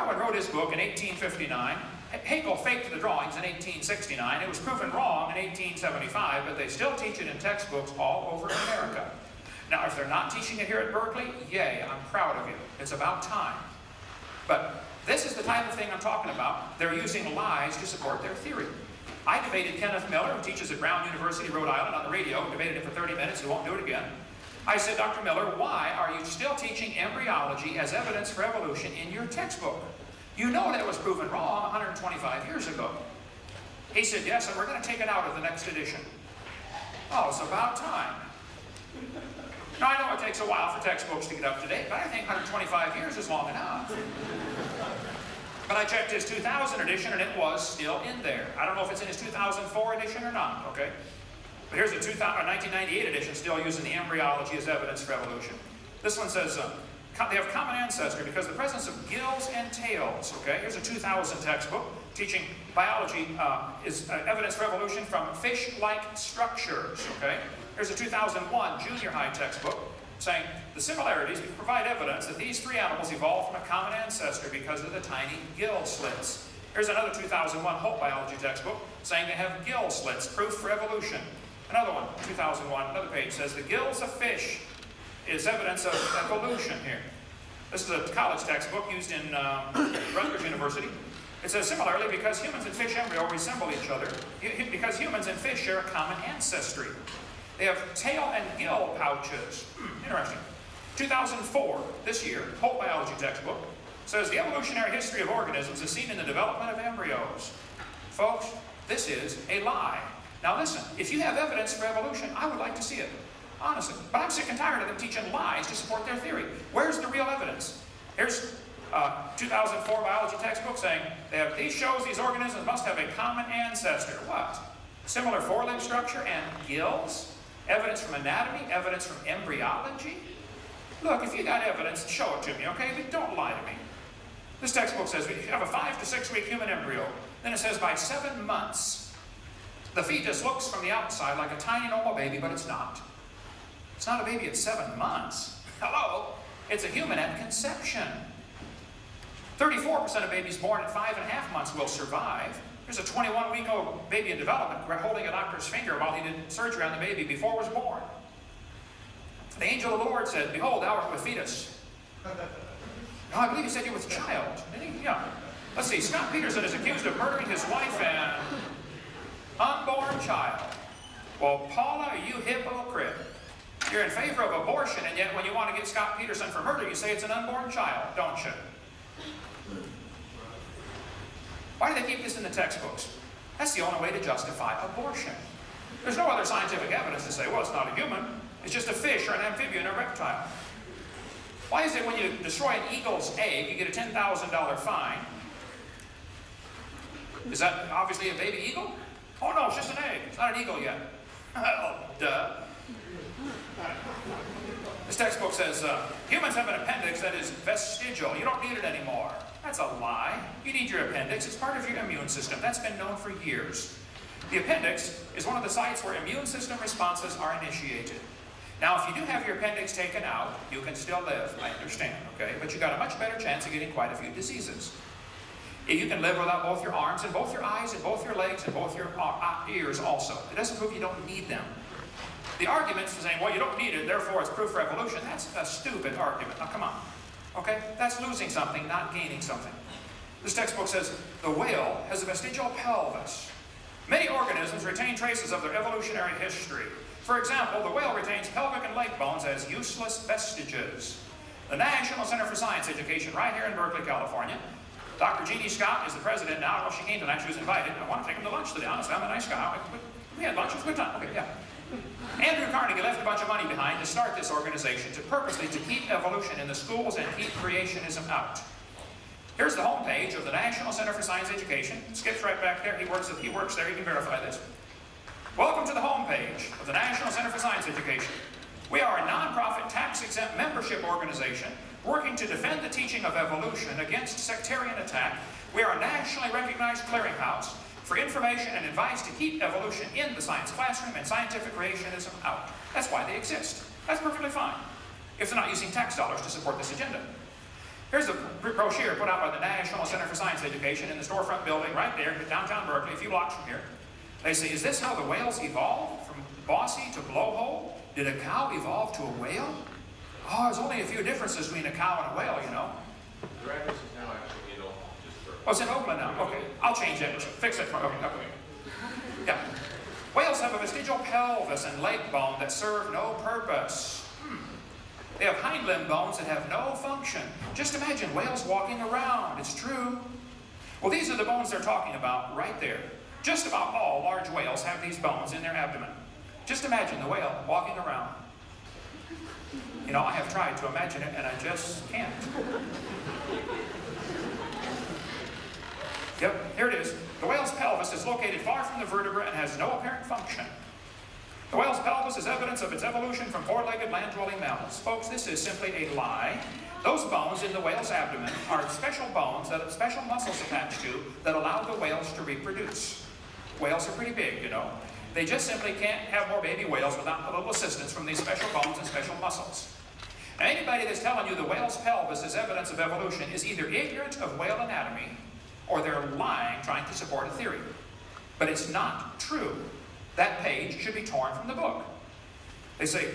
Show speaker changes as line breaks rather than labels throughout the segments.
Darwin wrote his book in 1859. Haeckel faked the drawings in 1869. It was proven wrong in 1875, but they still teach it in textbooks all over America. Now, if they're not teaching it here at Berkeley, yay, I'm proud of you. It's about time. But this is the type of thing I'm talking about. They're using lies to support their theory. I debated Kenneth Miller, who teaches at Brown University, Rhode Island, on the radio. Debated him for 30 minutes. He won't do it again. I said, Dr. Miller, why are you still teaching embryology as evidence for evolution in your textbook? You know that was proven wrong 125 years ago. He said, yes, and we're going to take it out of the next edition. Oh, it's about time. Now, I know it takes a while for textbooks to get up to date, but I think 125 years is long enough. But I checked his 2000 edition, and it was still in there. I don't know if it's in his 2004 edition or not, okay? But here's a 1998 edition still using the embryology as evidence for evolution. This one says, they have common ancestry because of the presence of gills and tails, okay? Here's a 2000 textbook teaching biology is evidence for evolution from fish-like structures, okay? Here's a 2001 junior high textbook saying the similarities provide evidence that these three animals evolved from a common ancestor because of the tiny gill slits. Here's another 2001 Hope biology textbook saying they have gill slits, proof for evolution. Another one, 2001, another page says the gills of fish is evidence of evolution here. This is a college textbook used in Rutgers University. It says, similarly, because humans and fish embryo resemble each other, because humans and fish share a common ancestry. They have tail and gill pouches. Interesting. 2004, this year, Hope biology textbook, says the evolutionary history of organisms is seen in the development of embryos. Folks, this is a lie. Now listen, if you have evidence for evolution, I would like to see it. Honestly. But I'm sick and tired of them teaching lies to support their theory. Where's the real evidence? Here's 2004 biology textbook saying these shows these organisms must have a common ancestor. What? Similar forelimb structure and gills? Evidence from anatomy? Evidence from embryology? Look, if you got evidence, show it to me, okay? But don't lie to me. This textbook says we have a 5 to 6 week human embryo. Then it says by 7 months, the fetus looks from the outside like a tiny normal baby, but it's not. It's not a baby at 7 months. Hello? It's a human at conception. 34% of babies born at 5.5 months will survive. There's a 21-week-old baby in development holding a doctor's finger while he did surgery on the baby before it was born. The angel of the Lord said, behold, thou art with fetus. No, I believe he said you with child. Didn't he? Yeah. Let's see. Scott Peterson is accused of murdering his wife and unborn child. Well, Paula, you hypocrite. You're in favor of abortion, and yet when you want to get Scott Peterson for murder, you say it's an unborn child, don't you? Why do they keep this in the textbooks? That's the only way to justify abortion. There's no other scientific evidence to say, well, it's not a human. It's just a fish or an amphibian or a reptile. Why is it when you destroy an eagle's egg, you get a $10,000 fine? Is that obviously a baby eagle? Oh, no, it's just an egg. It's not an eagle yet. Oh, duh. This textbook says, humans have an appendix that is vestigial. You don't need it anymore. That's a lie. You need your appendix. It's part of your immune system. That's been known for years. The appendix is one of the sites where immune system responses are initiated. Now, if you do have your appendix taken out, you can still live, I understand, okay? But you've got a much better chance of getting quite a few diseases. You can live without both your arms and both your eyes and both your legs and both your ears also. It doesn't prove you don't need them. The arguments for saying, well, you don't need it, therefore it's proof for evolution, that's a stupid argument. Now, come on. Okay? That's losing something, not gaining something. This textbook says, the whale has a vestigial pelvis. Many organisms retain traces of their evolutionary history. For example, the whale retains pelvic and leg bones as useless vestiges. The National Center for Science Education, right here in Berkeley, California. Dr. Jeannie Scott is the president now. Well, she came tonight. She was invited. I want to take him to lunch today. Honestly, I'm a nice guy. We had lunch. It was a good time. Okay, yeah. Andrew Carnegie left a bunch of money behind to start this organization purposely to keep evolution in the schools and keep creationism out. Here's the homepage of the National Center for Science Education. Skip's right back there. He works there. He can verify this. Welcome to the homepage of the National Center for Science Education. We are a nonprofit, tax-exempt membership organization working to defend the teaching of evolution against sectarian attack. We are a nationally recognized clearinghouse for information and advice to keep evolution in the science classroom and scientific creationism out. That's why they exist. That's perfectly fine, if they're not using tax dollars to support this agenda. Here's a brochure put out by the National Center for Science Education in the storefront building right there in downtown Berkeley, a few blocks from here. They say, is this how the whales evolved? From bossy to blowhole? Did a cow evolve to a whale? Oh, there's only a few differences between a cow and a whale, you know.
The address is now actually in Oakland, just for...
Oh, it's in Oakland now. Okay, I'll change it. Fix it for Oakland. Okay. Yeah. Whales have a vestigial pelvis and leg bone that serve no purpose. They have hind limb bones that have no function. Just imagine whales walking around. It's true. Well, these are the bones they're talking about right there. Just about all large whales have these bones in their abdomen. Just imagine the whale walking around. You know, I have tried to imagine it, and I just can't. Yep, here it is. The whale's pelvis is located far from the vertebra and has no apparent function. The whale's pelvis is evidence of its evolution from four-legged land-dwelling mammals. Folks, this is simply a lie. Those bones in the whale's abdomen are special bones that have special muscles attached to that allow the whales to reproduce. Whales are pretty big, you know. They just simply can't have more baby whales without a little assistance from these special bones and special muscles. Now, anybody that's telling you the whale's pelvis is evidence of evolution is either ignorant of whale anatomy or they're lying trying to support a theory. But it's not true. That page should be torn from the book. They say,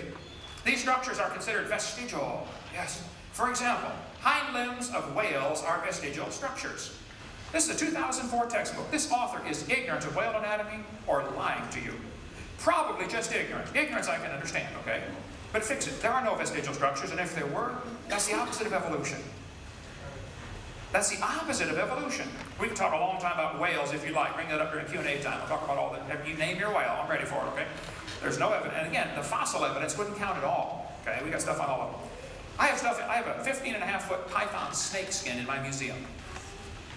these structures are considered vestigial. Yes. For example, hind limbs of whales are vestigial structures. This is a 2004 textbook. This author is ignorant of whale anatomy or lying to you. Probably just ignorant. Ignorance I can understand, okay? But fix it. There are no vestigial structures, and if there were, that's the opposite of evolution. That's the opposite of evolution. We can talk a long time about whales if you like. Bring that up during Q&A time. We'll talk about all that. You name your whale. I'm ready for it, okay? There's no evidence. And again, the fossil evidence wouldn't count at all. Okay, we got stuff on all of them. I have a 15.5-foot python snake skin in my museum.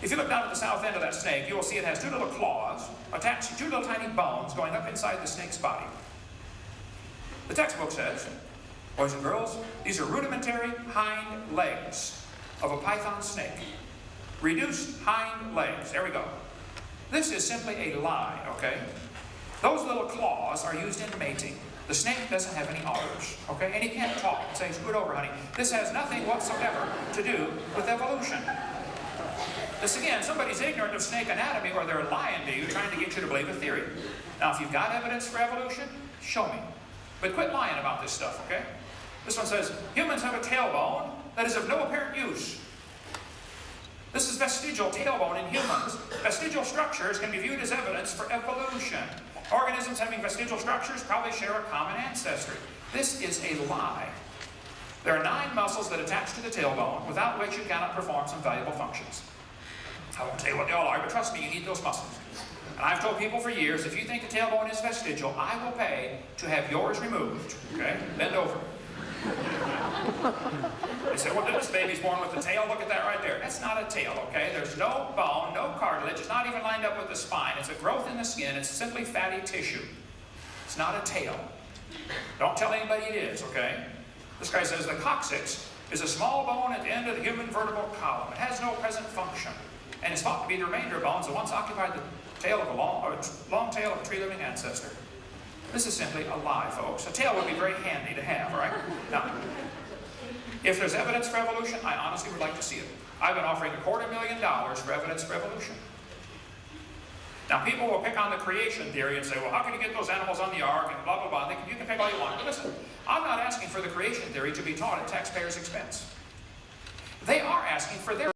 If you look down at the south end of that snake, you will see it has two little claws attached to two little tiny bones going up inside the snake's body. The textbook says, boys and girls, these are rudimentary hind legs of a python snake. Reduced hind legs. There we go. This is simply a lie, okay? Those little claws are used in mating. The snake doesn't have any udders, okay? And he can't talk and say, scoot over, honey. This has nothing whatsoever to do with evolution. This, again, somebody's ignorant of snake anatomy or they're lying to you, trying to get you to believe a theory. Now, if you've got evidence for evolution, show me. But quit lying about this stuff, okay? This one says, humans have a tailbone that is of no apparent use. This is vestigial tailbone in humans. Vestigial structures can be viewed as evidence for evolution. Organisms having vestigial structures probably share a common ancestry. This is a lie. There are 9 muscles that attach to the tailbone, without which you cannot perform some valuable functions. I won't tell you what they all are, but trust me, you need those muscles. And I've told people for years, if you think the tailbone is vestigial, I will pay to have yours removed. Okay? Bend over. They say, well, this baby's born with a tail. Look at that right there. That's not a tail, okay? There's no bone, no cartilage. It's not even lined up with the spine. It's a growth in the skin. It's simply fatty tissue. It's not a tail. Don't tell anybody it is, okay? This guy says the coccyx is a small bone at the end of the human vertebral column. It has no present function, and it's thought to be the remainder of bones that once occupied the tail of a long tail of a tree-living ancestor. This is simply a lie, folks. A tail would be very handy to have, right? Now, if there's evidence for evolution, I honestly would like to see it. I've been offering $250,000 for evidence for evolution. Now, people will pick on the creation theory and say, well, how can you get those animals on the ark and blah, blah, blah. You can pick all you want. But listen, I'm not asking for the creation theory to be taught at taxpayers' expense. They are asking for their